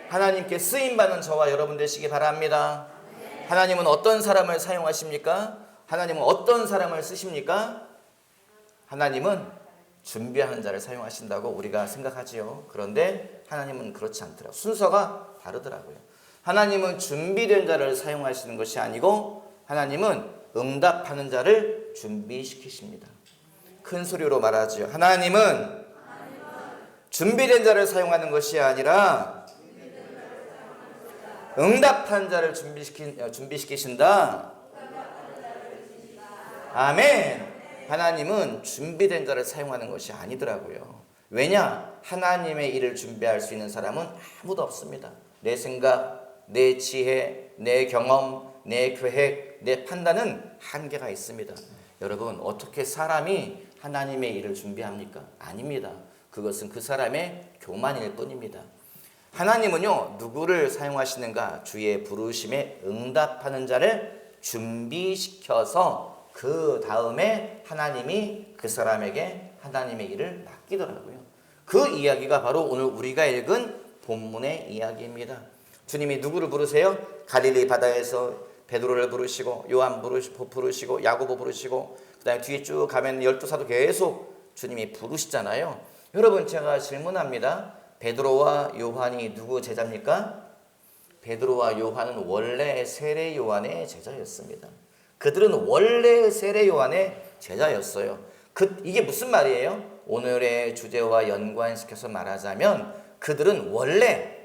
하나님께 쓰임받는 저와 여러분 되시기 바랍니다. 하나님은 어떤 사람을 사용하십니까? 하나님은 어떤 사람을 쓰십니까? 하나님은 준비하는 자를 사용하신다고 우리가 생각하지요. 그런데 하나님은 그렇지 않더라고요. 순서가 다르더라고요. 하나님은 준비된 자를 사용하시는 것이 아니고 하나님은 응답하는 자를 준비시키십니다. 큰 소리로 말하지요. 하나님은 준비된 자를 사용하는 것이 아니라 응답한 자를 준비시키신다. 아멘. 하나님은 준비된 자를 사용하는 것이 아니더라고요. 왜냐? 하나님의 일을 준비할 수 있는 사람은 아무도 없습니다. 내 생각, 내 지혜, 내 경험, 내 계획, 내 판단은 한계가 있습니다. 여러분, 어떻게 사람이 하나님의 일을 준비합니까? 아닙니다. 그것은 그 사람의 교만일 뿐입니다. 하나님은요, 누구를 사용하시는가? 주의 부르심에 응답하는 자를 준비시켜서 그 다음에 하나님이 그 사람에게 하나님의 일을 맡기더라고요. 그 이야기가 바로 오늘 우리가 읽은 본문의 이야기입니다. 주님이 누구를 부르세요? 갈릴리 바다에서 베드로를 부르시고 요한 부르시고 야고보 부르시고 그 다음에 뒤에 쭉 가면 12사도 계속 주님이 부르시잖아요. 여러분, 제가 질문합니다. 베드로와 요한이 누구 제자입니까? 베드로와 요한은 원래 세례 요한의 제자였습니다. 그들은 원래 세례 요한의 제자였어요. 이게 무슨 말이에요? 오늘의 주제와 연관시켜서 말하자면 그들은 원래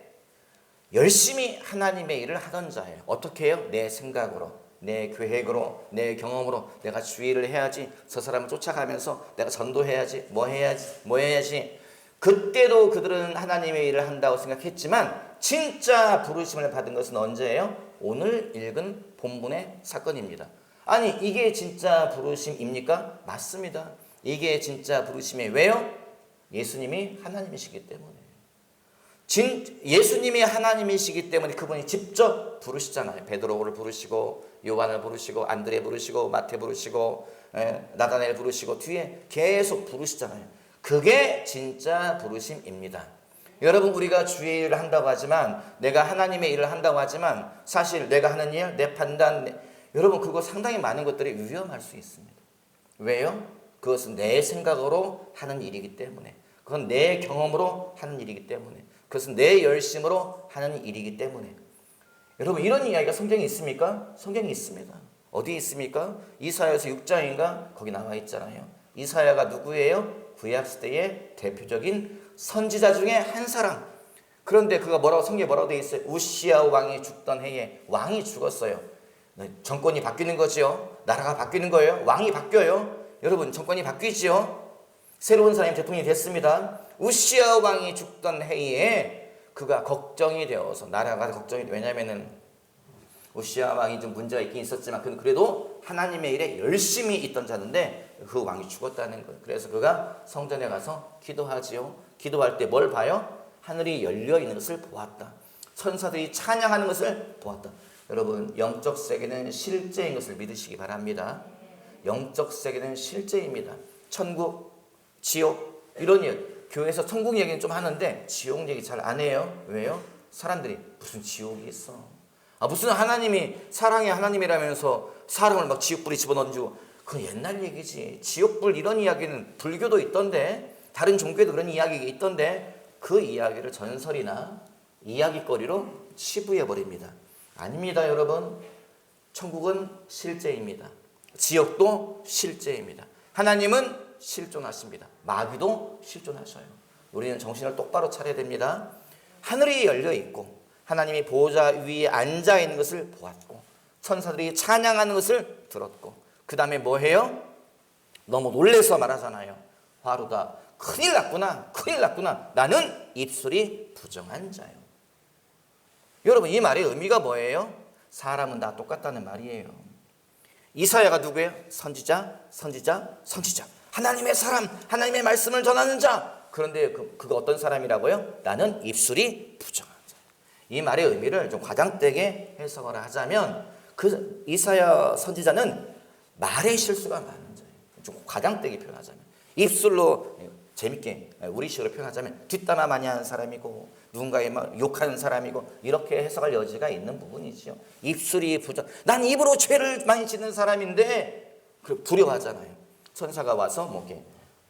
열심히 하나님의 일을 하던 자예요. 어떻게 해요? 내 생각으로, 내 계획으로, 내 경험으로 내가 주의를 해야지, 저 사람을 쫓아가면서 내가 전도해야지, 뭐 해야지. 그때도 그들은 하나님의 일을 한다고 생각했지만 진짜 부르심을 받은 것은 언제예요? 오늘 읽은 본문의 사건입니다. 아니, 이게 진짜 부르심입니까? 맞습니다. 이게 진짜 부르심이에요. 왜요? 예수님이 하나님이시기 때문에. 예수님이 하나님이시기 때문에 그분이 직접 부르시잖아요. 베드로를 부르시고 요한을 부르시고 안드레 부르시고 마태 부르시고 나다나엘 부르시고 뒤에 계속 부르시잖아요. 그게 진짜 부르심입니다. 여러분, 우리가 주의 일을 한다고 하지만, 내가 하나님의 일을 한다고 하지만 사실 내가 하는 일, 내 판단, 여러분, 그거 상당히 많은 것들이 위험할 수 있습니다. 왜요? 그것은 내 생각으로 하는 일이기 때문에, 그건 내 경험으로 하는 일이기 때문에, 그것은 내 열심으로 하는 일이기 때문에. 여러분, 이런 이야기가 성경에 있습니까? 성경에 있습니다. 어디 있습니까? 이사야서 6장인가? 거기 나와 있잖아요. 이사야가 누구예요? 구약시대의 대표적인 선지자 중에 한 사람. 그런데 그가 성경에 뭐라고 되어 있어요? 우시야 왕이 죽던 해에 왕이 죽었어요. 정권이 바뀌는 거죠. 나라가 바뀌는 거예요. 왕이 바뀌어요. 여러분, 정권이 바뀌지요. 새로운 사람이 대통령이 됐습니다. 우시야 왕이 죽던 해에 그가 걱정이 되어서, 나라가 걱정이 돼요. 왜냐하면은 우시야 왕이 좀 문제가 있긴 있었지만 그래도 하나님의 일에 열심히 있던 자인데 그 왕이 죽었다는 거예요. 그래서 그가 성전에 가서 기도하지요. 기도할 때 뭘 봐요? 하늘이 열려 있는 것을 보았다. 천사들이 찬양하는 것을 보았다. 여러분, 영적 세계는 실제인 것을 믿으시기 바랍니다. 영적 세계는 실제입니다. 천국, 지옥, 이런 일. 교회에서 천국 얘기는 좀 하는데 지옥 얘기 잘 안 해요. 왜요? 사람들이 무슨 지옥이 있어? 무슨 하나님이 사랑의 하나님이라면서 사람을 막 지옥불에 집어넣어주고, 그건 옛날 얘기지. 지옥불 이런 이야기는 불교도 있던데, 다른 종교에도 그런 이야기가 있던데, 그 이야기를 전설이나 이야기거리로 치부해버립니다. 아닙니다, 여러분. 천국은 실제입니다. 지옥도 실제입니다. 하나님은 실존하십니다. 마귀도 실존하셔요. 우리는 정신을 똑바로 차려야 됩니다. 하늘이 열려있고 하나님이 보호자 위에 앉아있는 것을 보았고 천사들이 찬양하는 것을 들었고, 그 다음에 뭐 해요? 너무 놀래서 말하잖아요. 화루다. 큰일 났구나. 나는 입술이 부정한 자요. 여러분, 이 말의 의미가 뭐예요? 사람은 다 똑같다는 말이에요. 이사야가 누구예요? 선지자. 하나님의 사람, 하나님의 말씀을 전하는 자. 그런데 그가 어떤 사람이라고요? 나는 입술이 부정한 자. 이 말의 의미를 좀 과장되게 해석을 하자면, 그 이사야 선지자는 말의 실수가 많은 자예요. 좀 과장되게 표현하자면, 입술로 재밌게 우리식으로 표현하자면 뒷담화 많이 하는 사람이고, 누군가의 막 욕하는 사람이고 이렇게 해석할 여지가 있는 부분이지요. 입술이 부정. 난 입으로 죄를 많이 짓는 사람인데 두려워하잖아요. 천사가 와서 뭐 이렇게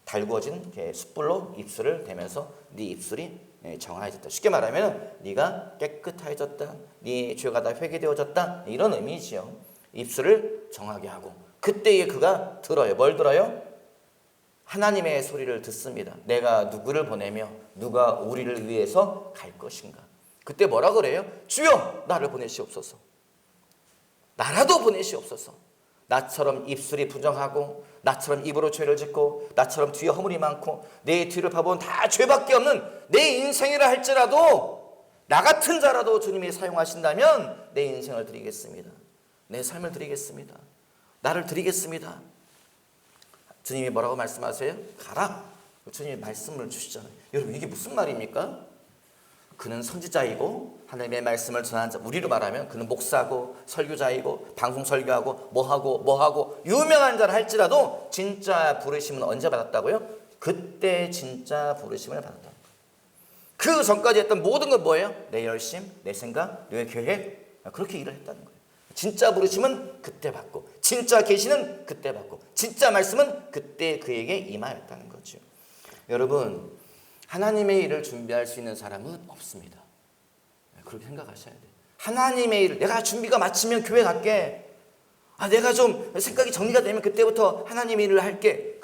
달구어진 숯불로 입술을 대면서 네 입술이 정화해졌다. 쉽게 말하면 네가 깨끗해졌다. 네 죄가 다 회개되어졌다. 이런 의미지요. 입술을 정하게 하고 그때에 그가 들어요. 뭘 들어요? 하나님의 소리를 듣습니다. 내가 누구를 보내며 누가 우리를 위해서 갈 것인가. 그때 뭐라 그래요? 주여 나를 보내시옵소서. 나라도 보내시옵소서. 나처럼 입술이 부정하고 나처럼 입으로 죄를 짓고 나처럼 뒤에 허물이 많고 내 뒤를 봐보면 다 죄밖에 없는 내 인생이라 할지라도 나 같은 자라도 주님이 사용하신다면 내 인생을 드리겠습니다. 내 삶을 드리겠습니다. 나를 드리겠습니다. 주님이 뭐라고 말씀하세요? 가라. 주님이 말씀을 주시잖아요. 여러분 이게 무슨 말입니까? 그는 선지자이고 하나님의 말씀을 전하는 자, 우리로 말하면 그는 목사고 설교자이고 방송 설교하고 뭐하고 유명한 자라 할지라도 진짜 부르심은 언제 받았다고요? 그때 진짜 부르심을 받았다. 그 전까지 했던 모든 건 뭐예요? 내 열심, 내 생각, 내 계획, 그렇게 일을 했다는 거예요. 진짜 부르심은 그때 받고 진짜 계시는 그때 받고 진짜 말씀은 그때 그에게 임하였다는 거죠. 여러분 하나님의 일을 준비할 수 있는 사람은 없습니다. 그렇게 생각하셔야 돼요. 하나님의 일을 내가 준비가 마치면 교회 갈게. 내가 좀 생각이 정리가 되면 그때부터 하나님의 일을 할게.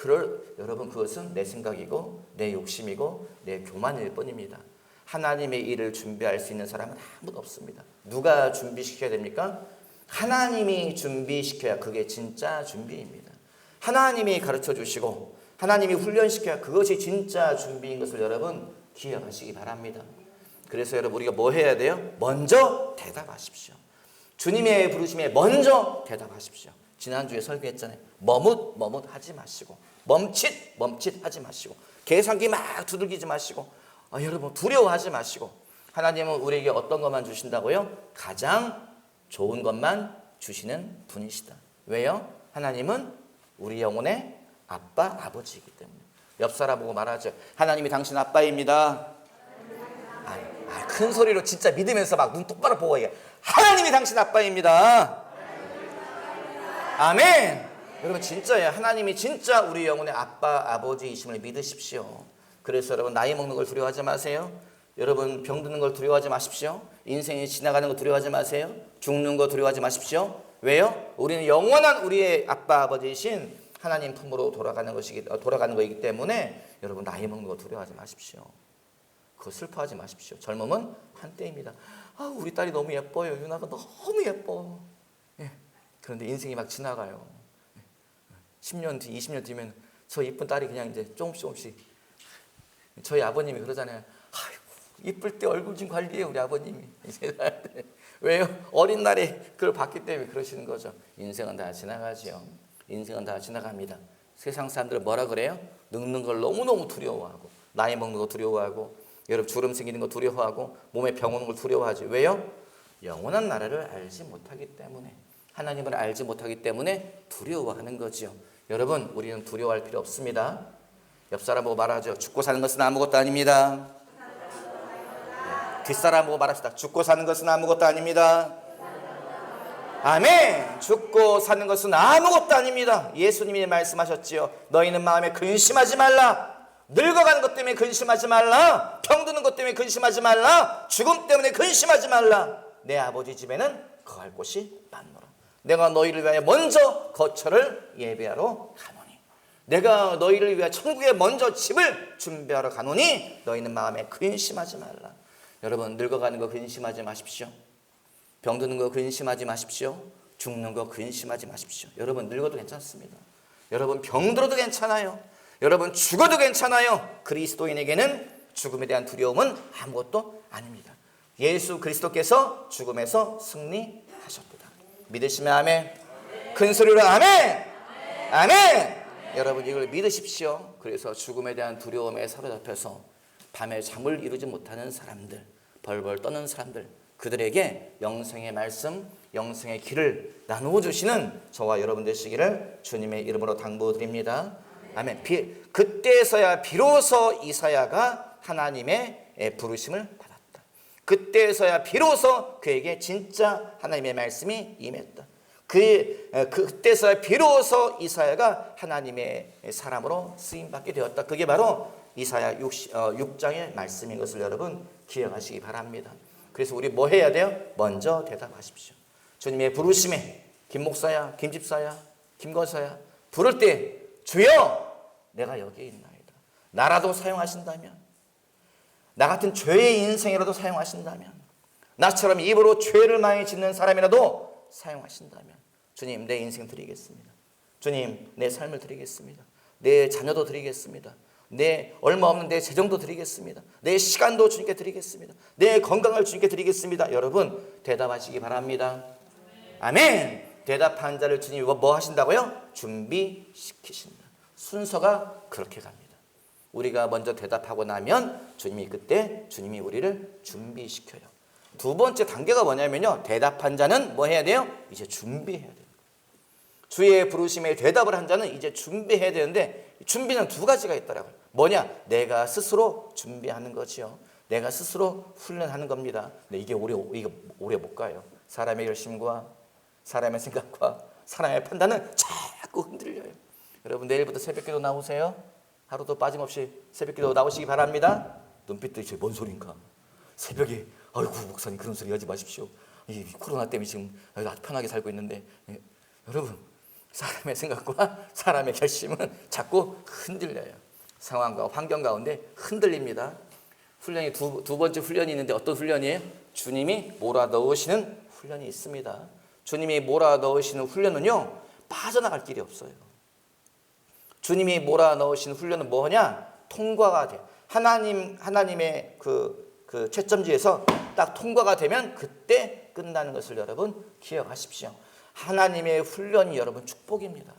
여러분 그것은 내 생각이고 내 욕심이고 내 교만일 뿐입니다. 하나님의 일을 준비할 수 있는 사람은 아무도 없습니다. 누가 준비시켜야 됩니까? 하나님이 준비시켜야 그게 진짜 준비입니다. 하나님이 가르쳐 주시고 하나님이 훈련시켜야 그것이 진짜 준비인 것을 여러분 기억하시기 바랍니다. 그래서 여러분 우리가 뭐 해야 돼요? 먼저 대답하십시오. 주님의 부르심에 먼저 대답하십시오. 지난주에 설교했잖아요. 머뭇 하지 마시고 멈칫 하지 마시고 계산기 막 두들기지 마시고 여러분 두려워하지 마시고 하나님은 우리에게 어떤 것만 주신다고요? 가장 좋은 것만 주시는 분이시다. 왜요? 하나님은 우리 영혼의 아빠, 아버지이기 때문에. 옆 사람 보고 말하죠. 하나님이 당신 아빠입니다. 큰 소리로 진짜 믿으면서 막 눈 똑바로 보고 얘기해. 하나님이 당신 아빠입니다. 아멘. 여러분 진짜예요. 하나님이 진짜 우리 영혼의 아빠, 아버지이심을 믿으십시오. 그래서 여러분 나이 먹는 걸 두려워하지 마세요. 여러분 병드는 걸 두려워하지 마십시오. 인생이 지나가는 거 두려워하지 마세요. 죽는 거 두려워하지 마십시오. 왜요? 우리는 영원한 우리의 아빠, 아버지이신 하나님 품으로 돌아가는 거이기 때문에 여러분 나이 먹는 거 두려워하지 마십시오. 그거 슬퍼하지 마십시오. 젊음은 한때입니다. 우리 딸이 너무 예뻐요. 유나가 너무 예뻐. 그런데 인생이 막 지나가요. 10년 뒤, 20년 뒤면 저 이쁜 딸이 그냥 이제 조금씩 저희 아버님이 그러잖아요. 이쁠 때 얼굴 좀 관리해 우리 아버님이. 왜요? 어린 날에 그걸 봤기 때문에 그러시는 거죠. 인생은 다 지나가지요. 인생은 다 지나갑니다. 세상 사람들은 뭐라 그래요? 늙는 걸 너무너무 두려워하고 나이 먹는 거 두려워하고 여러분 주름 생기는 거 두려워하고 몸에 병 오는 걸 두려워하지. 왜요? 영원한 나라를 알지 못하기 때문에 하나님을 알지 못하기 때문에 두려워하는 거지요. 여러분 우리는 두려워할 필요 없습니다. 옆 사람 보고 말하죠. 죽고 사는 것은 아무것도 아닙니다. 뒷사람 보고 말합시다. 죽고 사는 것은 아무것도 아닙니다. 아멘. 죽고 사는 것은 아무것도 아닙니다. 예수님이 말씀하셨지요. 너희는 마음에 근심하지 말라. 늙어가는 것 때문에 근심하지 말라. 병드는 것 때문에 근심하지 말라. 죽음 때문에 근심하지 말라. 내 아버지 집에는 거할 곳이 많노라. 내가 너희를 위하여 먼저 거처를 예배하러 가노니 내가 너희를 위하여 천국에 먼저 집을 준비하러 가노니 너희는 마음에 근심하지 말라. 여러분 늙어가는 거 근심하지 마십시오. 병드는 거 근심하지 마십시오. 죽는 거 근심하지 마십시오. 여러분 늙어도 괜찮습니다. 여러분 병들어도 괜찮아요. 여러분 죽어도 괜찮아요. 그리스도인에게는 죽음에 대한 두려움은 아무것도 아닙니다. 예수 그리스도께서 죽음에서 승리하셨다. 믿으시면 아멘. 큰 소리로 아멘. 아멘. 여러분 이걸 믿으십시오. 그래서 죽음에 대한 두려움에 사로잡혀서 밤에 잠을 이루지 못하는 사람들, 벌벌 떠는 사람들, 그들에게 영생의 말씀, 영생의 길을 나누어 주시는 저와 여러분 되시기를 주님의 이름으로 당부드립니다. 아멘. 그때서야 비로소 이사야가 하나님의 부르심을 받았다. 그때서야 비로소 그에게 진짜 하나님의 말씀이 임했다. 그때서야 비로소 이사야가 하나님의 사람으로 쓰임받게 되었다. 그게 바로 이사야 6장의 말씀인 것을 여러분 기억하시기 바랍니다. 그래서 우리 뭐 해야 돼요? 먼저 대답하십시오. 주님의 부르심에 김 목사야, 김 집사야, 김 권사야 부를 때 주여 내가 여기에 있나이다. 나라도 사용하신다면, 나 같은 죄의 인생이라도 사용하신다면, 나처럼 입으로 죄를 많이 짓는 사람이라도 사용하신다면 주님 내 인생 드리겠습니다. 주님 내 삶을 드리겠습니다. 내 자녀도 드리겠습니다. 내 얼마 없는 내 재정도 드리겠습니다. 내 시간도 주님께 드리겠습니다. 내 건강을 주님께 드리겠습니다. 여러분 대답하시기 바랍니다. 아멘. 대답한 자를 주님이 뭐 하신다고요? 준비시키신다. 순서가 그렇게 갑니다. 우리가 먼저 대답하고 나면 주님이 우리를 준비시켜요. 두 번째 단계가 뭐냐면요, 대답한 자는 뭐 해야 돼요? 이제 준비해야 돼요. 주의 부르심에 대답을 한 자는 이제 준비해야 되는데, 준비는 두 가지가 있더라고요. 뭐냐? 내가 스스로 준비하는 거지요. 내가 스스로 훈련하는 겁니다. 근데 이게 오래 못 가요. 사람의 결심과 사람의 생각과 사람의 판단은 자꾸 흔들려요. 여러분 내일부터 새벽기도 나오세요. 하루도 빠짐없이 새벽기도 나오시기 바랍니다. 눈빛도 이제 뭔 소린가? 새벽에 아이고 목사님 그런 소리 하지 마십시오. 이 코로나 때문에 지금 아주 편하게 살고 있는데, 여러분 사람의 생각과 사람의 결심은 자꾸 흔들려요. 상황과 환경 가운데 흔들립니다. 훈련이 두 번째 훈련이 있는데 어떤 훈련이에요? 주님이 몰아넣으시는 훈련이 있습니다. 주님이 몰아넣으시는 훈련은요, 빠져나갈 길이 없어요. 주님이 몰아넣으시는 훈련은 뭐냐? 통과가 돼요. 하나님의 그 채점지에서 딱 통과가 되면 그때 끝나는 것을 여러분 기억하십시오. 하나님의 훈련이 여러분 축복입니다.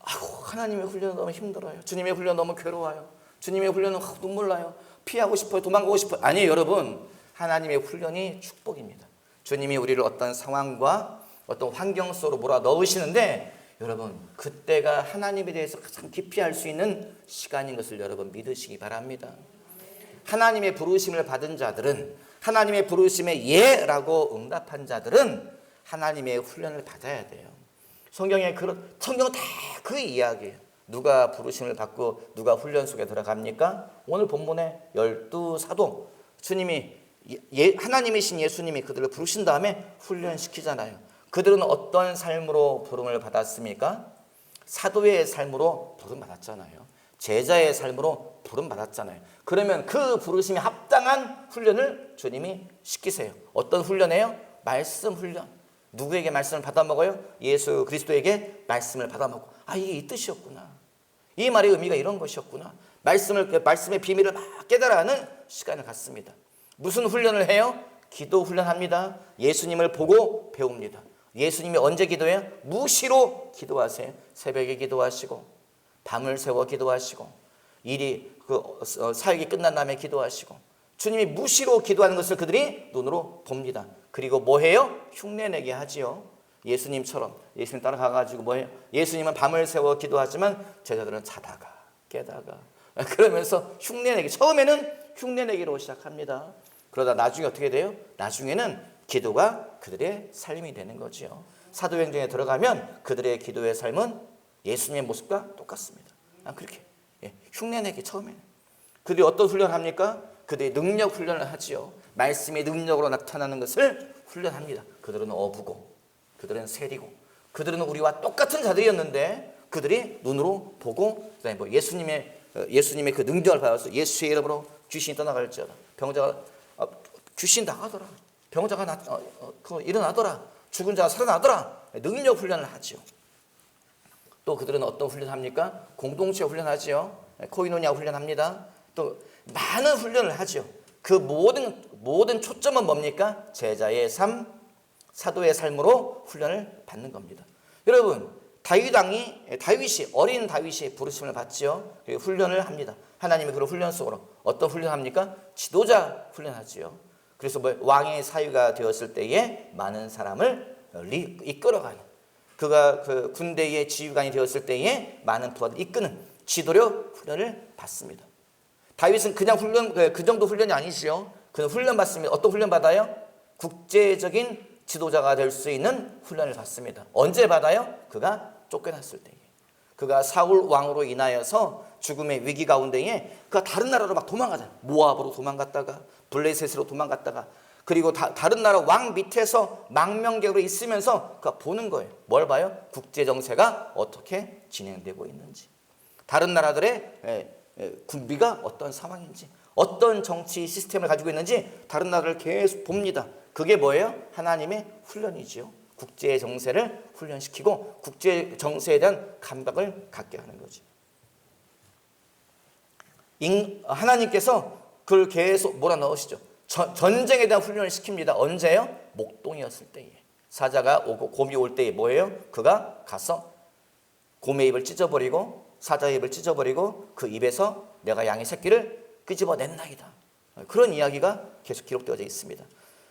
아이고 하나님의 훈련은 너무 힘들어요. 주님의 훈련 너무 괴로워요. 주님의 훈련은 눈물 나요. 피하고 싶어요. 도망가고 싶어요. 아니에요 여러분. 하나님의 훈련이 축복입니다. 주님이 우리를 어떤 상황과 어떤 환경 속으로 몰아넣으시는데, 여러분 그때가 하나님에 대해서 가장 깊이 알 수 있는 시간인 것을 여러분 믿으시기 바랍니다. 하나님의 부르심을 받은 자들은, 하나님의 부르심에 예라고 응답한 자들은 하나님의 훈련을 받아야 돼요. 성경은 다 그 이야기예요. 누가 부르심을 받고 누가 훈련 속에 들어갑니까? 오늘 본문에 12사도 주님이 하나님이신 예수님이 그들을 부르신 다음에 훈련시키잖아요. 그들은 어떤 삶으로 부름을 받았습니까? 사도의 삶으로 부름 받았잖아요. 제자의 삶으로 부름 받았잖아요. 그러면 그 부르심에 합당한 훈련을 주님이 시키세요. 어떤 훈련이에요? 말씀 훈련. 누구에게 말씀을 받아먹어요? 예수 그리스도에게 말씀을 받아먹고, 이게 이 뜻이었구나. 이 말의 의미가 이런 것이었구나. 말씀의 비밀을 막 깨달아가는 시간을 갖습니다. 무슨 훈련을 해요? 기도 훈련합니다. 예수님을 보고 배웁니다. 예수님이 언제 기도해요? 무시로 기도하세요. 새벽에 기도하시고, 밤을 새워 기도하시고, 사역이 끝난 다음에 기도하시고, 주님이 무시로 기도하는 것을 그들이 눈으로 봅니다. 그리고 뭐 해요? 흉내내게 하지요. 예수님처럼. 예수님 따라가가지고 뭐 해요? 예수님은 밤을 새워 기도하지만 제자들은 자다가 깨다가 그러면서 흉내내기. 처음에는 흉내내기로 시작합니다. 그러다 나중에 어떻게 돼요? 나중에는 기도가 그들의 삶이 되는 거죠. 사도행전에 들어가면 그들의 기도의 삶은 예수님의 모습과 똑같습니다. 그렇게 흉내내기. 처음에는 그들이 어떤 훈련을 합니까? 그들이 능력 훈련을 하지요. 말씀의 능력으로 나타나는 것을 훈련합니다. 그들은 어부고, 그들은 세리고, 그들은 우리와 똑같은 자들이었는데 그들이 눈으로 보고, 그다음에 뭐 예수님의 그 능력을 받아서 예수의 이름으로 귀신이 떠나갈지어다. 병자가 귀신 나가더라. 병자가 일어나더라. 죽은 자가 살아나더라. 능력 훈련을 하지요. 또 그들은 어떤 훈련을 합니까? 공동체 훈련하지요. 코이노니아 훈련합니다. 또 많은 훈련을 하죠. 그 모든 초점은 뭡니까? 제자의 삶, 사도의 삶으로 훈련을 받는 겁니다. 여러분, 어린 다윗이 부르심을 받지요. 그리고 훈련을 합니다. 하나님이 그런 훈련 속으로 어떤 훈련합니까? 지도자 훈련하지요. 그래서 왕의 사위가 되었을 때에 많은 사람을 이끌어가는, 그가 그 군대의 지휘관이 되었을 때에 많은 부하를 이끄는 지도력 훈련을 받습니다. 다윗은 그냥 그 정도 훈련이 아니지요. 그는 훈련 받습니다. 어떤 훈련 받아요? 국제적인 지도자가 될 수 있는 훈련을 받습니다. 언제 받아요? 그가 쫓겨났을 때에. 그가 사울 왕으로 인하여서 죽음의 위기 가운데에 그가 다른 나라로 막 도망가잖아요. 모압으로 도망갔다가 블레셋으로 도망갔다가 그리고 다른 나라 왕 밑에서 망명객으로 있으면서 그가 보는 거예요. 뭘 봐요? 국제 정세가 어떻게 진행되고 있는지, 다른 나라들의 군비가 어떤 상황인지, 어떤 정치 시스템을 가지고 있는지 다른 나라를 계속 봅니다. 그게 뭐예요? 하나님의 훈련이지요. 국제 정세를 훈련시키고 국제 정세에 대한 감각을 갖게 하는 거죠. 하나님께서 그걸 계속 몰아넣으시죠. 전쟁에 대한 훈련을 시킵니다. 언제요? 목동이었을 때에. 사자가 오고 곰이 올 때에 뭐예요? 그가 가서 곰의 입을 찢어버리고 사자의 입을 찢어버리고 그 입에서 내가 양의 새끼를 끄집어낸나이다. 그런 이야기가 계속 기록되어져 있습니다.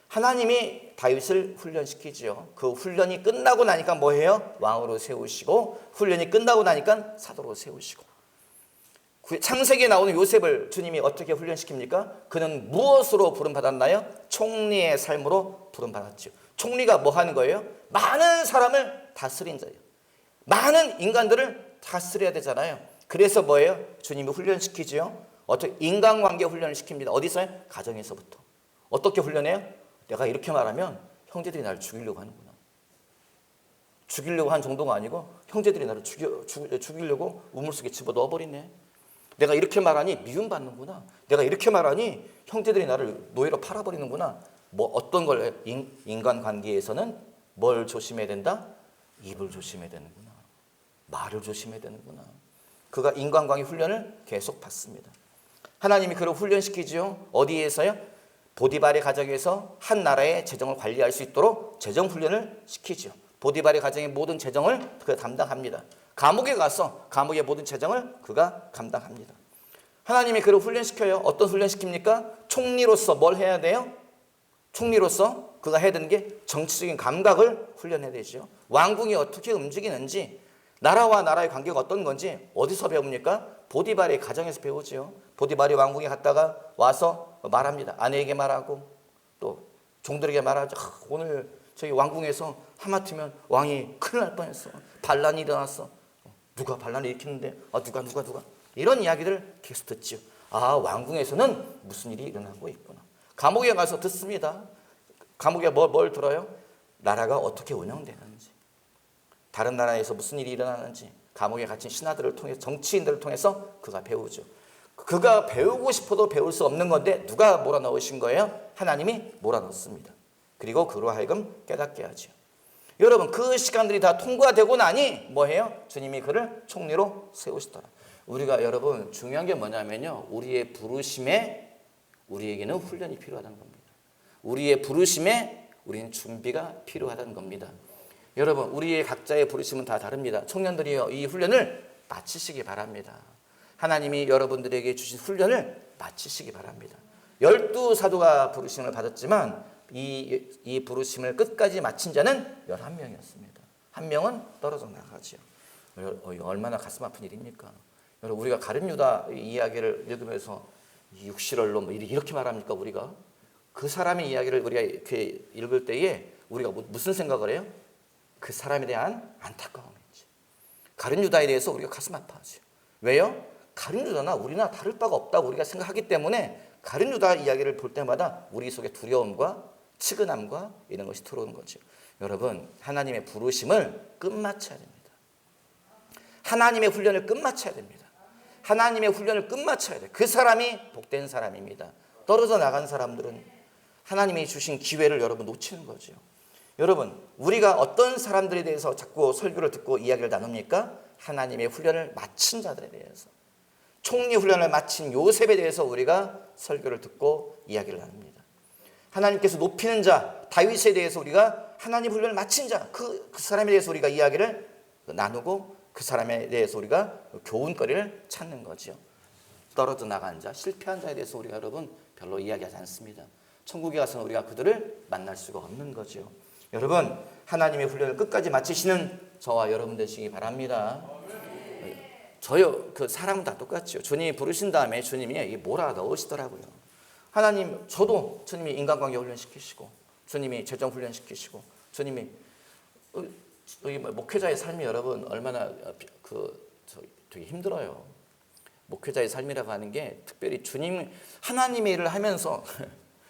하나님이 다윗을 훈련시키지요. 그 훈련이 끝나고 나니까 뭐해요? 왕으로 세우시고, 훈련이 끝나고 나니까 사도로 세우시고. 창세기에 나오는 요셉을 주님이 어떻게 훈련시킵니까? 그는 무엇으로 부름받았나요? 총리의 삶으로 부름받았죠. 총리가 뭐 하는 거예요? 많은 사람을 다스린 자예요. 많은 인간들을 다스려야 되잖아요. 그래서 뭐예요? 주님이 훈련시키지요. 어떻게? 인간관계 훈련을 시킵니다. 어디서요? 가정에서부터. 어떻게 훈련해요? 내가 이렇게 말하면 형제들이 나를 죽이려고 하는구나. 죽이려고 한 정도가 아니고 형제들이 나를 죽이려고 우물속에 집어넣어버리네. 내가 이렇게 말하니 미움받는구나. 내가 이렇게 말하니 형제들이 나를 노예로 팔아버리는구나. 뭐 어떤 걸 인간관계에서는 뭘 조심해야 된다? 입을 조심해야 되는구나. 말을 조심해야 되는구나. 그가 인간관계 훈련을 계속 받습니다. 하나님이 그를 훈련시키지요. 어디에서요? 보디발의 가정에서 한 나라의 재정을 관리할 수 있도록 재정 훈련을 시키죠. 보디발의 가정의 모든 재정을 그가 담당합니다. 감옥에 가서 감옥의 모든 재정을 그가 감당합니다. 하나님이 그를 훈련시켜요. 어떤 훈련시킵니까? 총리로서 뭘 해야 돼요? 총리로서 그가 해야 되는 게 정치적인 감각을 훈련해야 되죠. 왕궁이 어떻게 움직이는지, 나라와 나라의 관계가 어떤 건지 어디서 배웁니까? 보디발의 가정에서 배우지요. 보디발이 왕궁에 갔다가 와서 말합니다. 아내에게 말하고 또 종들에게 말하죠. 오늘 저희 왕궁에서 하마터면 왕이 큰일 날 뻔했어. 반란이 일어났어. 누가 반란을 일으키는데? 누가 이런 이야기를 계속 듣지요. 왕궁에서는 무슨 일이 일어나고 있구나. 감옥에 가서 듣습니다. 감옥에 뭘 들어요? 나라가 어떻게 운영되는지, 다른 나라에서 무슨 일이 일어나는지 감옥에 갇힌 신하들을 통해서, 정치인들을 통해서 그가 배우죠. 그가 배우고 싶어도 배울 수 없는 건데 누가 몰아넣으신 거예요? 하나님이 몰아넣습니다. 그리고 그로 하여금 깨닫게 하죠. 여러분, 그 시간들이 다 통과되고 나니 뭐해요? 주님이 그를 총리로 세우시더라. 우리가 여러분 중요한 게 뭐냐면요, 우리의 부르심에 우리에게는 훈련이 필요하다는 겁니다. 우리의 부르심에 우리는 준비가 필요하다는 겁니다. 여러분, 우리의 각자의 부르심은 다 다릅니다. 청년들이요, 이 훈련을 마치시기 바랍니다. 하나님이 여러분들에게 주신 훈련을 마치시기 바랍니다. 12사도가 부르심을 받았지만 이 부르심을 끝까지 마친 자는 11명이었습니다. 한 명은 떨어져 나가지요. 얼마나 가슴 아픈 일입니까? 여러분, 우리가 가룟 유다 이야기를 읽으면서 육실얼로 이렇게 말합니까? 우리가 그 사람의 이야기를 우리가 이렇게 읽을 때에 우리가 무슨 생각을 해요? 그 사람에 대한 안타까움이지. 가룟 유다에 대해서 우리가 가슴 아파하죠. 왜요? 가룟 유다나 우리나 다를 바가 없다고 우리가 생각하기 때문에 가룟 유다 이야기를 볼 때마다 우리 속에 두려움과 측은함과 이런 것이 들어오는 거죠. 여러분, 하나님의 부르심을 끝마쳐야 됩니다. 하나님의 훈련을 끝마쳐야 됩니다. 하나님의 훈련을 끝마쳐야 돼요. 그 사람이 복된 사람입니다. 떨어져 나간 사람들은 하나님이 주신 기회를 여러분 놓치는 거죠. 여러분, 우리가 어떤 사람들에 대해서 자꾸 설교를 듣고 이야기를 나눕니까? 하나님의 훈련을 마친 자들에 대해서. 총리 훈련을 마친 요셉에 대해서 우리가 설교를 듣고 이야기를 나눕니다. 하나님께서 높이는 자 다윗에 대해서 우리가 하나님 훈련을 마친 자, 그 사람에 대해서 우리가 이야기를 나누고 그 사람에 대해서 우리가 교훈거리를 찾는 거죠. 떨어져 나간 자, 실패한 자에 대해서 우리가 여러분 별로 이야기하지 않습니다. 천국에 가서는 우리가 그들을 만날 수가 없는 거죠. 여러분, 하나님의 훈련을 끝까지 마치시는 저와 여러분 되시기 바랍니다. 저요, 그 사람은 다 똑같죠. 주님이 부르신 다음에 주님이 몰아 넣으시더라고요. 하나님, 저도 주님이 인간관계 훈련시키시고 주님이 재정 훈련시키시고 주님이 이 목회자의 삶이 여러분 얼마나 되게 힘들어요. 목회자의 삶이라고 하는 게 특별히 주님 하나님의 일을 하면서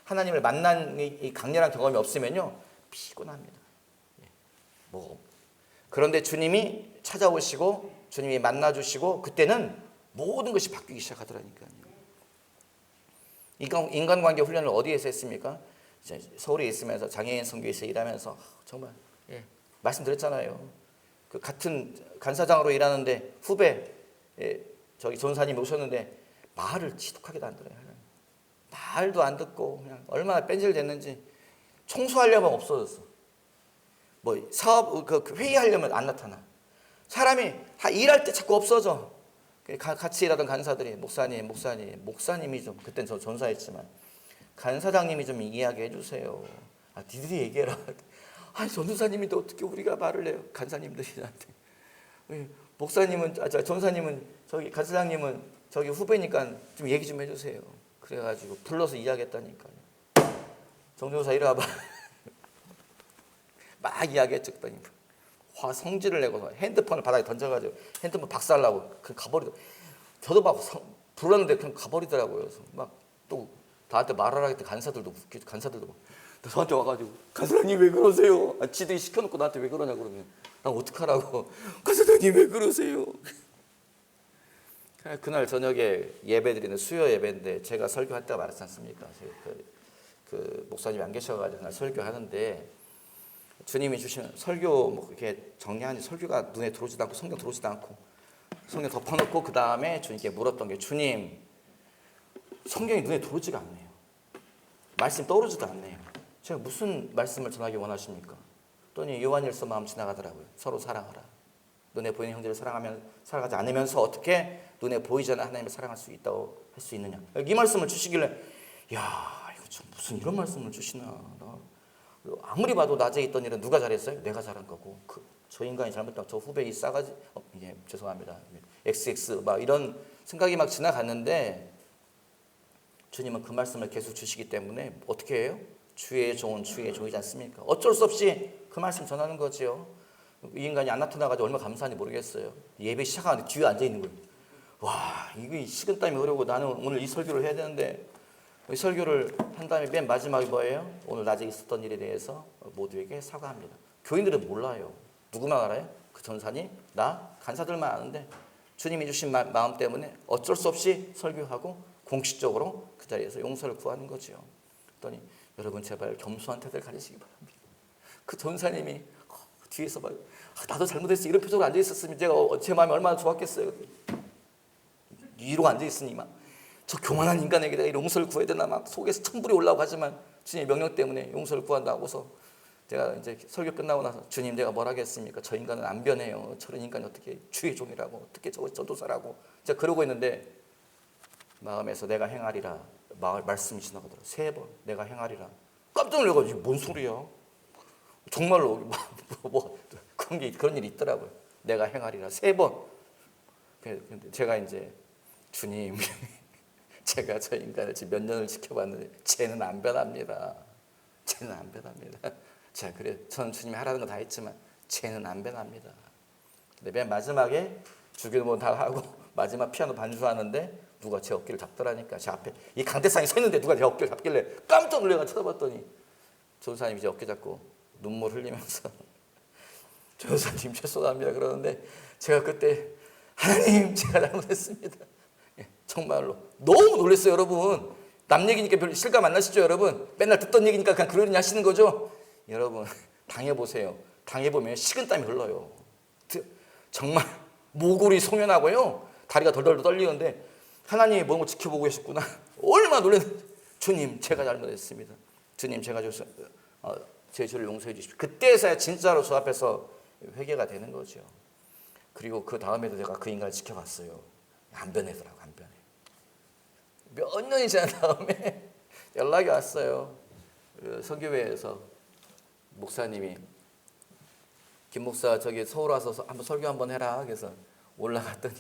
하나님을 만난 이 강렬한 경험이 없으면요 피곤합니다. 그런데 주님이 찾아오시고 주님이 만나주시고 그때는 모든 것이 바뀌기 시작하더라니까요. 인간관계 훈련을 어디에서 했습니까? 서울에 있으면서 장애인 선교에서 일하면서 정말 말씀드렸잖아요. 그 같은 간사장으로 일하는데 후배 저기 전사님이 오셨는데 말을 지독하게도 안 들어요. 말도 안 듣고 그냥 얼마나 뺀질됐는지 청소하려면 없어졌어. 뭐 사업 그 회의하려면 안 나타나. 사람이 일할 때 자꾸 없어져. 같이 일하던 간사들이 목사님이 좀 그땐 저 전사했지만 간사장님이 좀 이야기해 주세요. 니들이 얘기해라. 전도사님인데 어떻게 우리가 말을 해요? 간사님들한테. 목사님은 전사님은 저기 간사장님은 저기 후배니까 좀 얘기 좀 해주세요. 그래가지고 불러서 이야기했다니까요. 정전사 이리 와봐. 막 이야기했더니 성질을 내고 핸드폰을 바닥에 던져가지고 핸드폰 박살나고 그 가버리더라고요. 저도 막 불렀는데 그냥 가버리더라고요. 그래서 막 또 나한테 말하라 했더니 간사들도 막 저한테 와가지고 간사님 왜 그러세요? 지들이 시켜놓고 나한테 왜 그러냐 그러면 난 어떡하라고. 간사님 왜 그러세요? 그날 저녁에 예배드리는 수요 예배인데 제가 설교할 때가 말했지 않습니까? 그 목사님이 안 계셔가지고 그날 설교하는데 주님이 주시는 설교 뭐 이렇게 정리하니 설교가 눈에 들어오지도 않고 성경 들어오지도 않고 성경 덮어놓고 그 다음에 주님께 물었던 게 주님 성경이 눈에 들어오지가 않네요. 말씀 떠오르지도 않네요. 제가 무슨 말씀을 전하기 원하십니까? 또니 요한일서 마음 지나가더라고요. 서로 사랑하라. 눈에 보이는 형제를 살아가지 않으면서 어떻게 눈에 보이지 않는 하나님을 사랑할 수 있다고 할 수 있느냐. 이 말씀을 주시길래 야 이거 참 무슨 이런 말씀을 주시나. 아무리 봐도 낮에 있던 일은 누가 잘했어요? 내가 잘한 거고 저 인간이 잘못했다고 저 후배 이 싸가지 죄송합니다. XX 막 이런 생각이 막 지나갔는데 주님은 그 말씀을 계속 주시기 때문에 어떻게 해요? 주의 종은 주의 종이지 않습니까? 어쩔 수 없이 그 말씀 전하는 거지요. 이 인간이 안 나타나가지고 얼마나 감사한지 모르겠어요. 예배 시작하는데 뒤에 앉아 있는 거예요. 와 이거 식은땀이 흐르고 나는 오늘 이 설교를 해야 되는데 이 설교를 한 다음에 맨 마지막에 뭐예요? 오늘 낮에 있었던 일에 대해서 모두에게 사과합니다. 교인들은 몰라요. 누구만 알아요? 그 전사님, 나, 간사들만 아는데 주님이 주신 마음 때문에 어쩔 수 없이 설교하고 공식적으로 그 자리에서 용서를 구하는 거죠. 그랬더니 여러분 제발 겸손한 태도를 가지시기 바랍니다. 그 전사님이 뒤에서 막 나도 잘못했어 이런 표정으로 앉아 있었으면 제 마음이 얼마나 좋았겠어요. 위로 앉아 있으니 막 저 교만한 인간에게 내가 용서를 구해야 되나 막 속에서 천불이 올라오고 하지만 주님의 명령 때문에 용서를 구한다고서 제가 이제 설교 끝나고 나서 주님 내가 뭘 하겠습니까? 저 인간은 안 변해요. 저런 인간이 어떻게 주의 종이라고 어떻게 전도사라고 제가 그러고 있는데 마음에서 내가 행하리라 말씀이 지나가더라고요. 3번 내가 행하리라. 깜짝 놀라가지고 뭔 소리야? 정말로 그런 일이 있더라고요. 내가 행하리라 3번. 근데 제가 이제 주님 제가 저 인간을 지금 몇 년을 지켜봤는데 쟤는 안 변합니다. 쟤는 안 변합니다. 자 그래 저는 주님이 하라는 거 다 했지만 쟤는 안 변합니다. 근데 맨 마지막에 주기도문 다 하고 마지막 피아노 반주하는데 누가 제 어깨를 잡더라니까. 제 앞에 이 강대상이 서 있는데 누가 제 어깨를 잡길래 깜짝 놀래가 쳐다봤더니 전사님이 제 어깨 잡고 눈물 흘리면서 전사님 죄송합니다 그러는데 제가 그때 하나님 제가 잘못했습니다. 정말로 너무 놀랐어요 여러분. 남 얘기니까 별로 실감 안 나시죠 여러분? 맨날 듣던 얘기니까 그냥 그러니 하시는 거죠? 여러분 당해보세요. 당해보면 식은땀이 흘러요. 정말 모골이 송연하고요 다리가 덜덜 떨리는데 하나님이 뭔가 지켜보고 계셨구나. 얼마나 놀랐는지. 주님 제가 잘못했습니다. 주님 제가 제 죄를 용서해 주십시오. 그때서야 진짜로 저 앞에서 회개가 되는 거죠. 그리고 그 다음에도 제가 그 인간을 지켜봤어요. 안 변하더라고. 안 변해. 몇 년이 지난 다음에 연락이 왔어요. 선교회에서 목사님이 김 목사 저기 서울 와서 한번 설교 한번 해라. 그래서 올라갔더니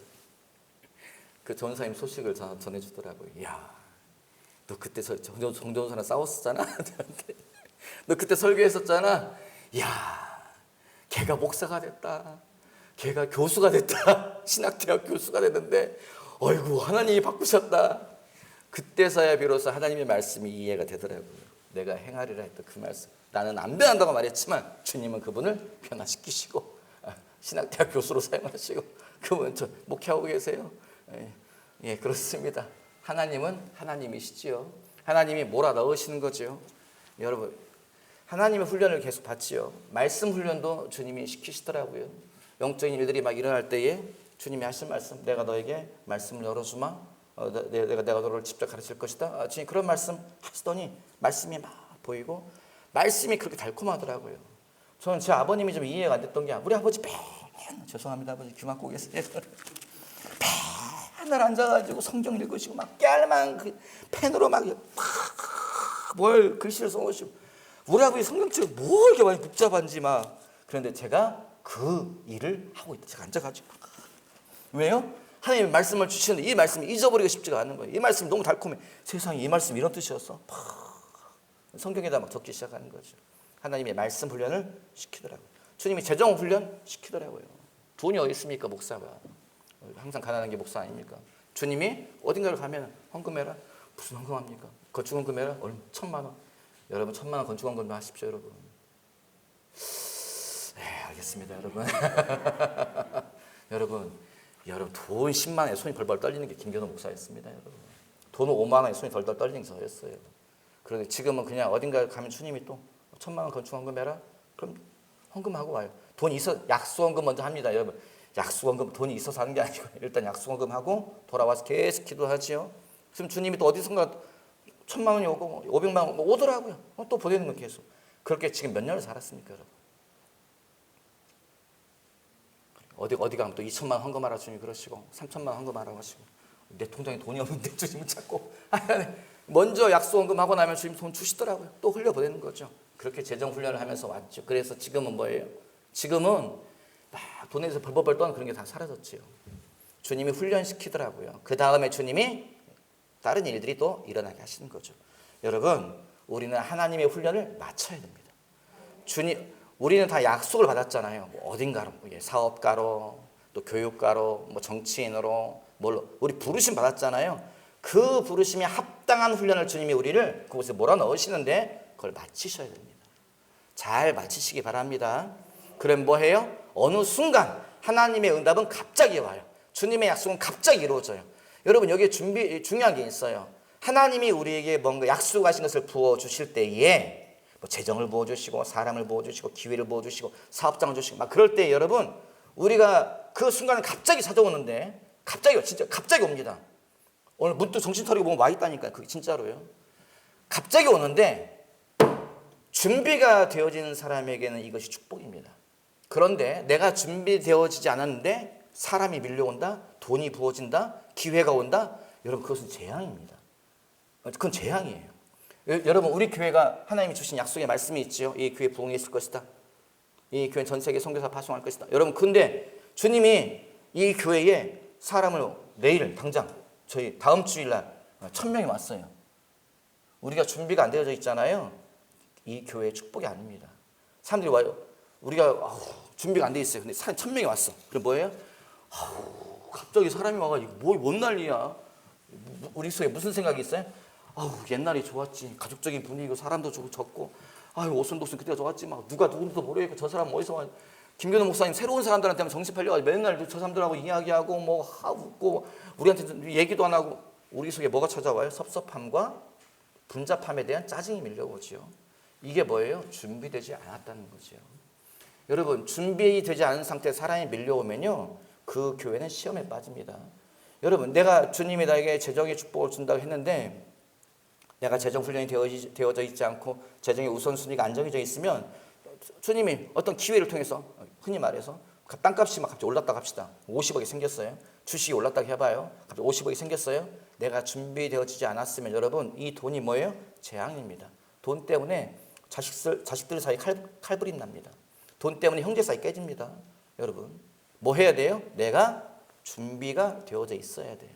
그 전사님 소식을 전해주더라고요. 이야 너 그때 정전사랑 싸웠었잖아. 너 그때 설교했었잖아. 야, 걔가 목사가 됐다. 걔가 교수가 됐다. 신학대학 교수가 됐는데 어이구 하나님이 바꾸셨다. 그때서야 비로소 하나님의 말씀이 이해가 되더라고요. 내가 행하리라 했던 그 말씀. 나는 안 변한다고 말했지만 주님은 그분을 변화시키시고 신학대학 교수로 사용하시고 그분 저 목회하고 계세요. 예, 그렇습니다. 하나님은 하나님이시지요. 하나님이 몰아넣으시는 거죠. 여러분 하나님의 훈련을 계속 받지요. 말씀 훈련도 주님이 시키시더라고요. 영적인 일들이 막 일어날 때에 주님이 하신 말씀, 내가 너에게 말씀을 열어주마. 내가 너를 직접 가르칠 것이다. 주님 그런 말씀 하시더니 말씀이 막 보이고 말씀이 그렇게 달콤하더라고요. 저는 제 아버님이 좀 이해가 안 됐던 게 우리 아버지 죄송합니다 아버지 귀 막고 계세요. 맨날 앉아가지고 성경 읽으시고 막 깨알만 그 펜으로 뭘 글씨를 써오시고 우리 아버지 성경책 뭐 이렇게 많이 복잡한지 막 그런데 제가 그 일을 하고 있다. 제가 앉아가지고 왜요? 하나님의 말씀을 주시는데 이 말씀이 잊어버리고 싶지가 않은 거예요. 이 말씀이 너무 달콤해. 세상에 이 말씀이 이런 뜻이었어. 성경에다 막 적기 시작하는 거죠. 하나님의 말씀 훈련을 시키더라고요. 주님이 재정 훈련 시키더라고요. 돈이 어디 있습니까 목사가. 항상 가난한 게 목사 아닙니까? 주님이 어딘가를 가면 헌금해라. 무슨 헌금합니까? 건축헌금해라. 얼마? 1,000만 원. 여러분 1,000만 원 건축헌금 하십시오 여러분. 네 알겠습니다 여러분. 여러분 돈 10만 원에 손이 벌벌 떨리는 게 김경호 목사였습니다 여러분. 돈 5만 원에 손이 덜덜 떨리는 게 저였어요. 그런데 지금은 그냥 어딘가 가면 주님이 또 1,000만 원 건축헌금해라. 그럼 헌금하고 와요. 돈 있어 약수헌금 먼저 합니다 여러분. 약수헌금 돈이 있어서 하는 게 아니고 일단 약수헌금하고 돌아와서 계속 기도하지요. 그럼 주님이 또 어디선가 1,000만 원이 오고 500만 원 오더라고요. 또 보내는 거 계속. 그렇게 지금 몇 년을 살았습니까 여러분. 어디 가면 또 2,000만 원 헌금하라 주님 그러시고 3,000만 원 헌금하라고 하시고 내 통장에 돈이 없는데 주님은 자꾸 먼저 약수헌금하고 나면 주님 돈 주시더라고요. 또 흘려보내는 거죠. 그렇게 재정훈련을 하면서 왔죠. 그래서 지금은 뭐예요? 지금은 막 돈에서 벌벌벌 떠는 그런 게 다 사라졌지요. 주님이 훈련시키더라고요. 그 다음에 주님이 다른 일들이 또 일어나게 하시는 거죠. 여러분 우리는 하나님의 훈련을 마쳐야 됩니다. 우리는 다 약속을 받았잖아요. 뭐 어딘가로 사업가로 또 교육가로 뭐 정치인으로 뭘로 우리 부르심 받았잖아요. 그 부르심에 합당한 훈련을 주님이 우리를 그곳에 몰아넣으시는데 그걸 마치셔야 됩니다. 잘 마치시기 바랍니다. 그럼 뭐 해요? 어느 순간 하나님의 응답은 갑자기 와요. 주님의 약속은 갑자기 이루어져요. 여러분 여기에 중요한 게 있어요. 하나님이 우리에게 뭔가 약속하신 것을 부어주실 때에 뭐 재정을 부어주시고 사람을 부어주시고 기회를 부어주시고 사업장을 주시고 막 그럴 때 여러분 우리가 그 순간에 갑자기 찾아오는데 진짜 갑자기 옵니다. 오늘 문득 정신 차리고 보면 와 있다니까요. 그게 진짜로요. 갑자기 오는데 준비가 되어지는 사람에게는 이것이 축복입니다. 그런데 내가 준비되어지지 않았는데 사람이 밀려온다, 돈이 부어진다, 기회가 온다. 여러분 그것은 재앙입니다. 그건 재앙이에요. 여러분 우리 교회가 하나님이 주신 약속의 말씀이 있죠. 이 교회 부흥이 있을 것이다. 이 교회는 전 세계 선교사 파송할 것이다. 여러분 근데 주님이 이 교회에 사람을 내일 당장 저희 다음 주일날 1,000명이 왔어요. 우리가 준비가 안 되어져 있잖아요. 이 교회의 축복이 아닙니다. 사람들이 와요. 우리가 준비가 안 돼 있어요. 근데 1,000명이 왔어. 그럼 뭐예요? 갑자기 사람이 와가지고 뭔 난리야. 우리 속에 무슨 생각이 있어요? 옛날이 좋았지. 가족적인 분위기고 사람도 적고 오순도순 그때가 좋았지. 막 누가 누구도 모르겠고 저 사람 어디서 와. 김교동 목사님 새로운 사람들한테 정신 팔려가지고 맨날 저 사람들하고 이야기하고 뭐 웃고 우리한테 얘기도 안 하고 우리 속에 뭐가 찾아와요? 섭섭함과 분잡함에 대한 짜증이 밀려오지요. 이게 뭐예요? 준비되지 않았다는 거죠. 여러분 준비되지 않은 상태에 사람이 밀려오면요 그 교회는 시험에 빠집니다. 여러분 내가 주님이 나에게 재정의 축복을 준다고 했는데 내가 재정 훈련이 되어져 있지 않고 재정의 우선순위가 안정해져 있으면 주님이 어떤 기회를 통해서 흔히 말해서 땅값이 막 갑자기 올랐다고 합시다. 50억이 생겼어요. 주식이 올랐다고 해봐요. 갑자기 50억이 생겼어요. 내가 준비되어지지 않았으면 여러분 이 돈이 뭐예요? 재앙입니다. 돈 때문에 자식들 사이 칼부림 납니다. 돈 때문에 형제 사이 깨집니다. 여러분 뭐 해야 돼요? 내가 준비가 되어져 있어야 돼요.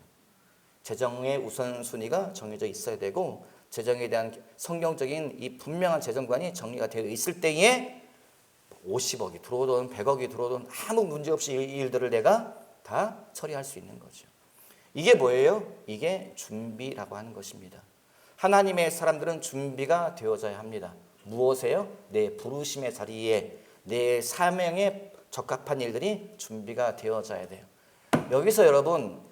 재정의 우선순위가 정해져 있어야 되고 재정에 대한 성경적인 이 분명한 재정관이 정리가 되어 있을 때에 50억이 들어오든 100억이 들어오든 아무 문제 없이 이 일들을 내가 다 처리할 수 있는 거죠. 이게 뭐예요? 이게 준비라고 하는 것입니다. 하나님의 사람들은 준비가 되어져야 합니다. 무엇에요? 내 부르심의 자리에 내 사명에 적합한 일들이 준비가 되어져야 돼요. 여기서 여러분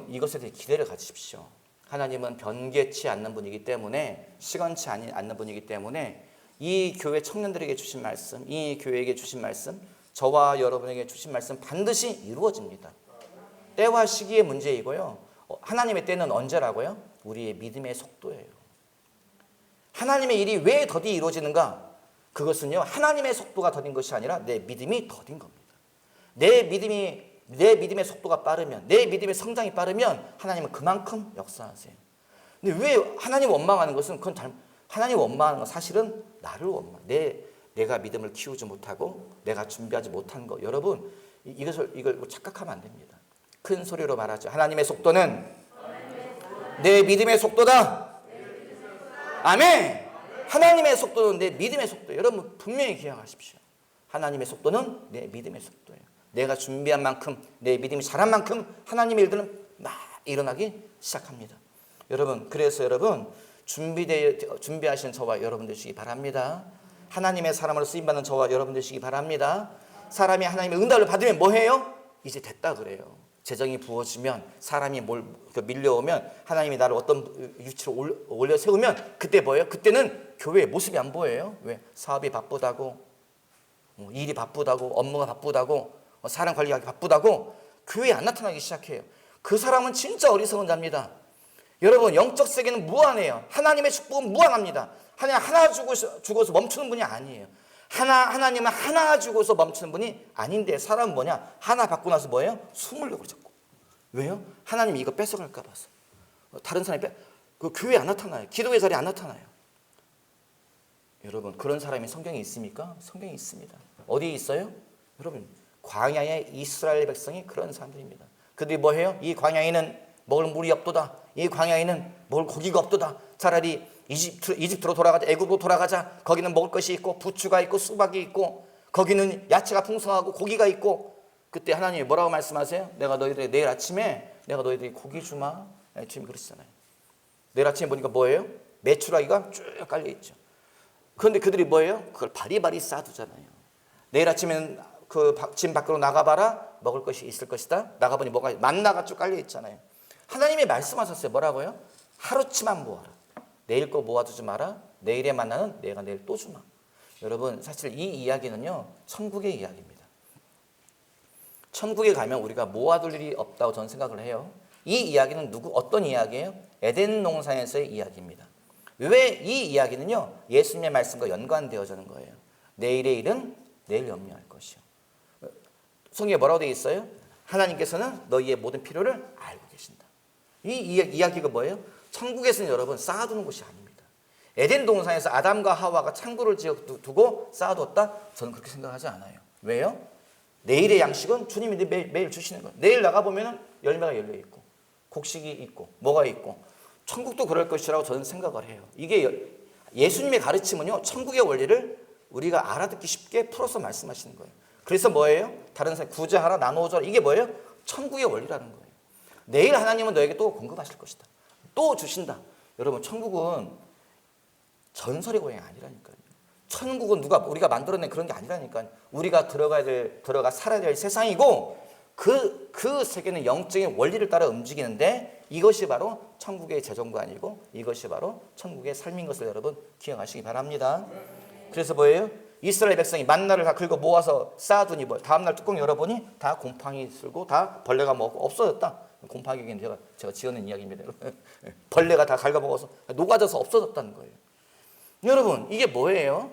이것에 대해 기대를 가지십시오. 하나님은 변개치 않는 분이기 때문에 시건치 않는 분이기 때문에 이 교회 청년들에게 주신 말씀, 이 교회에게 주신 말씀, 저와 여러분에게 주신 말씀 반드시 이루어집니다. 때와 시기의 문제이고요. 하나님의 때는 언제라고요? 우리의 믿음의 속도예요. 하나님의 일이 왜 더디 이루어지는가? 그것은요, 하나님의 속도가 더딘 것이 아니라 내 믿음이 더딘 겁니다. 내 믿음의 속도가 빠르면, 내 믿음의 성장이 빠르면 하나님은 그만큼 역사하세요. 근데 왜 하나님 원망하는 것은 하나님 원망하는 건 사실은 나를 내가 믿음을 키우지 못하고 내가 준비하지 못한 거. 여러분 이걸 착각하면 안 됩니다. 큰 소리로 말하죠. 하나님의 속도는 내 믿음의 속도다. 아멘. 하나님의 속도는 내 믿음의 속도. 여러분 분명히 기억하십시오. 하나님의 속도는 내 믿음의 속도예요. 내가 준비한 만큼, 내 믿음이 자란 만큼 하나님의 일들은 막 일어나기 시작합니다. 여러분, 그래서 여러분 준비하신 저와 여러분 되시기 바랍니다. 하나님의 사람으로 쓰임받는 저와 여러분 되시기 바랍니다. 사람이 하나님의 응답을 받으면 뭐해요? 이제 됐다 그래요. 재정이 부어지면, 사람이 밀려오면, 하나님이 나를 어떤 위치로 올려 세우면 그때 뭐예요? 그때는 교회의 모습이 안 보여요. 왜? 사업이 바쁘다고, 일이 바쁘다고, 업무가 바쁘다고, 사람 관리하기 바쁘다고 교회에 안 나타나기 시작해요. 그 사람은 진짜 어리석은 자입니다. 여러분, 영적 세계는 무한해요. 하나님의 축복은 무한합니다. 하나님 하나 주고서 멈추는 분이 아니에요. 하나님은 하나 주고서 멈추는 분이 아닌데, 사람은 뭐냐? 하나 받고 나서 뭐예요? 숨으려고 자꾸. 왜요? 하나님이 이거 뺏어갈까 봐서. 다른 사람이 그 교회에 안 나타나요. 기도의 자리에 안 나타나요. 여러분, 그런 사람이 성경에 있습니까? 성경에 있습니다. 어디에 있어요? 여러분, 광야의 이스라엘 백성이 그런 사람들입니다. 그들이 뭐해요? 이 광야에는 먹을 물이 없도다. 이 광야에는 먹을 고기가 없도다. 차라리 이집트로 돌아가자. 애굽으로 돌아가자. 거기는 먹을 것이 있고 부추가 있고 수박이 있고 거기는 야채가 풍성하고 고기가 있고. 그때 하나님이 뭐라고 말씀하세요? 내가 너희들 내일 아침에 내가 너희들이 고기 주마. 주님 그러시잖아요. 내일 아침에 보니까 뭐예요? 메추라기가 쭉 깔려 있죠. 그런데 그들이 뭐예요? 그걸 바리바리 싸두잖아요. 내일 아침에는 그 집 밖으로 나가봐라. 먹을 것이 있을 것이다. 나가보니 뭐가 만나가 쭉 깔려 있잖아요. 하나님이 말씀하셨어요. 뭐라고요? 하루치만 모아라. 내일 거 모아두지 마라. 내일의 만나는 내가 내일 또 주마. 여러분, 사실 이 이야기는요, 천국의 이야기입니다. 천국에 가면 우리가 모아둘 일이 없다고 저는 생각을 해요. 이 이야기는 어떤 이야기예요? 에덴 동산에서의 이야기입니다. 왜 이 이야기는요, 예수님의 말씀과 연관되어지는 거예요. 내일의 일은 내일 염려할 것이요. 성경에 뭐라고 되어 있어요? 하나님께서는 너희의 모든 필요를 알고 계신다. 이 이야기가 뭐예요? 천국에서는 여러분 쌓아두는 곳이 아닙니다. 에덴 동산에서 아담과 하와가 창고를 지어두고 쌓아뒀다? 저는 그렇게 생각하지 않아요. 왜요? 내일의 양식은 주님이 매일 주시는 거예요. 내일 나가보면 열매가 열려있고 곡식이 있고 뭐가 있고, 천국도 그럴 것이라고 저는 생각을 해요. 이게 예수님의 가르침은요, 천국의 원리를 우리가 알아듣기 쉽게 풀어서 말씀하시는 거예요. 그래서 뭐예요? 다른 사람 구제하라, 나누어줘라. 이게 뭐예요? 천국의 원리라는 거예요. 내일 하나님은 너에게 또 공급하실 것이다. 또 주신다. 여러분, 천국은 전설의 고향이 아니라니까요. 천국은 우리가 만들어낸 그런 게 아니라니까요. 우리가 들어가 살아야 될 세상이고, 그 세계는 영적인 원리를 따라 움직이는데, 이것이 바로 천국의 재정관이고 이것이 바로 천국의 삶인 것을 여러분 기억하시기 바랍니다. 그래서 뭐예요? 이스라엘 백성이 만나를 다 긁어 모아서 쌓아두니 다음날 뚜껑 열어보니 다 곰팡이 쓸고 다 벌레가 먹고 없어졌다. 곰팡이는 제가 지어낸 이야기입니다. 벌레가 다 갉아먹어서 녹아져서 없어졌다는 거예요. 여러분, 이게 뭐예요?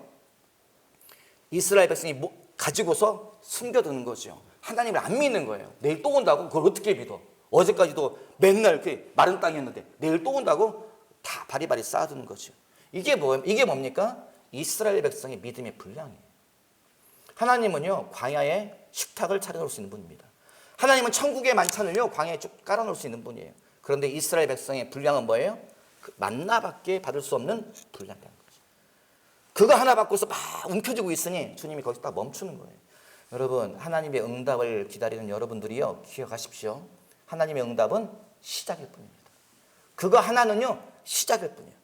이스라엘 백성이 가지고서 숨겨두는 거죠. 하나님을 안 믿는 거예요. 내일 또 온다고? 그걸 어떻게 믿어? 어제까지도 맨날 마른 땅이었는데 내일 또 온다고? 다 바리바리 쌓아두는 거죠. 이게 뭡니까? 이스라엘 백성의 믿음의 분량이에요. 하나님은요, 광야에 식탁을 차려놓을 수 있는 분입니다. 하나님은 천국의 만찬을요, 광야에 쭉 깔아놓을 수 있는 분이에요. 그런데 이스라엘 백성의 분량은 뭐예요? 그 만나밖에 받을 수 없는 분량이라는 거죠. 그거 하나 받고서 막 움켜쥐고 있으니 주님이 거기서 딱 멈추는 거예요. 여러분, 하나님의 응답을 기다리는 여러분들이요, 기억하십시오. 하나님의 응답은 시작일 뿐입니다. 그거 하나는요, 시작일 뿐이에요.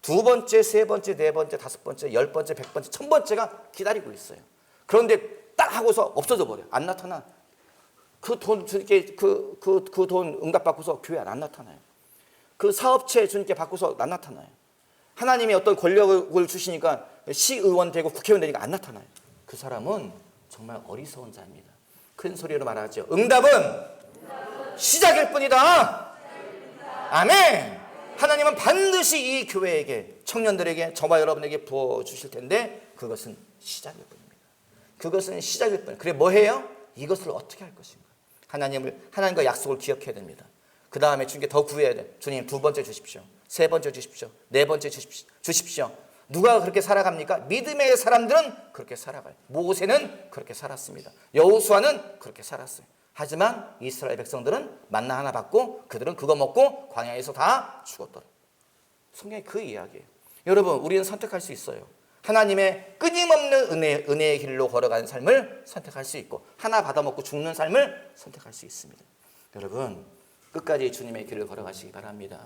두 번째, 세 번째, 네 번째, 다섯 번째, 열 번째, 백 번째, 천 번째가 기다리고 있어요. 그런데 딱 하고서 없어져 버려. 안 나타나. 그 돈 응답 받고서 교회 안 나타나요. 그 사업체 주님께 받고서 안 나타나요. 하나님이 어떤 권력을 주시니까 시의원 되고 국회의원 되니까 안 나타나요. 그 사람은 정말 어리석은 자입니다. 큰 소리로 말하죠. 응답은 시작일 뿐이다. 아멘. 하나님은 반드시 이 교회에게, 청년들에게, 저와 여러분에게 부어주실 텐데 그것은 시작일 뿐입니다. 그것은 시작일 뿐. 그래 뭐 해요? 이것을 어떻게 할 것인가? 하나님과 약속을 기억해야 됩니다. 그 다음에 주님께 더 구해야 돼. 주님 두 번째 주십시오. 세 번째 주십시오. 네 번째 주십시오. 누가 그렇게 살아갑니까? 믿음의 사람들은 그렇게 살아가요. 모세는 그렇게 살았습니다. 여호수아는 그렇게 살았어요. 하지만 이스라엘 백성들은 만나 하나 받고 그들은 그거 먹고 광야에서 다 죽었더라. 성경이 그 이야기예요. 여러분, 우리는 선택할 수 있어요. 하나님의 끊임없는 은혜의 길로 걸어가는 삶을 선택할 수 있고 하나 받아먹고 죽는 삶을 선택할 수 있습니다. 여러분, 끝까지 주님의 길을 걸어가시기 바랍니다.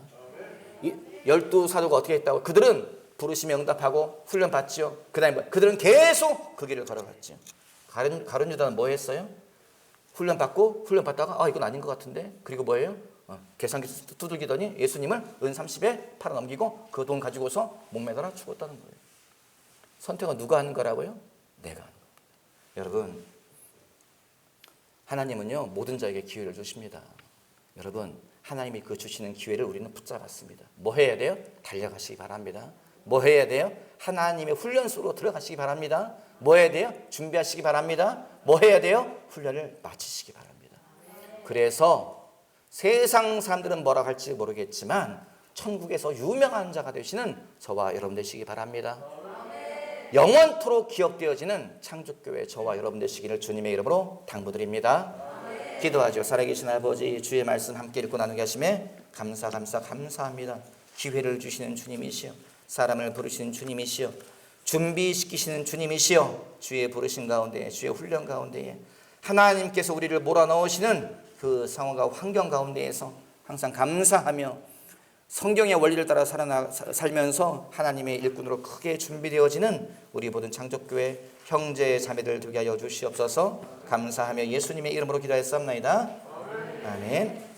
12 사도가 어떻게 했다고? 그들은 부르심에 응답하고 훈련 받지요. 그다음에 그들은 계속 그 길을 걸어갔지요. 가룟 유다는 뭐 했어요? 훈련 받다가 이건 아닌 것 같은데. 그리고 뭐예요? 계산기 두들기더니 예수님을 은 30에 팔아 넘기고 그 돈 가지고서 목매달아 죽었다는 거예요. 선택은 누가 하는 거라고요? 내가 하는 겁니다. 여러분, 하나님은요 모든 자에게 기회를 주십니다. 여러분, 하나님이 그 주시는 기회를 우리는 붙잡았습니다. 뭐 해야 돼요? 달려가시기 바랍니다. 뭐 해야 돼요? 하나님의 훈련 속으로 들어가시기 바랍니다. 뭐 해야 돼요? 준비하시기 바랍니다. 뭐 해야 돼요? 훈련을 마치시기 바랍니다. 그래서 세상 사람들은 뭐라고 할지 모르겠지만 천국에서 유명한 자가 되시는 저와 여러분 되시기 바랍니다. 영원토록 기억되어지는 창조교회 저와 여러분 되시기를 주님의 이름으로 당부드립니다. 기도하죠. 살아계신 아버지, 주의 말씀 함께 읽고 나누게 하심에 감사합니다. 기회를 주시는 주님이시여, 사람을 부르시는 주님이시여, 준비시키시는 주님이시여, 주의 부르심 가운데, 주의 훈련 가운데에 하나님께서 우리를 몰아넣으시는 그 상황과 환경 가운데에서 항상 감사하며 성경의 원리를 따라 살면서 하나님의 일꾼으로 크게 준비되어지는 우리 모든 창조교회 형제 자매들 되게 하여 주시옵소서. 감사하며 예수님의 이름으로 기도하였사옵나이다. 아멘.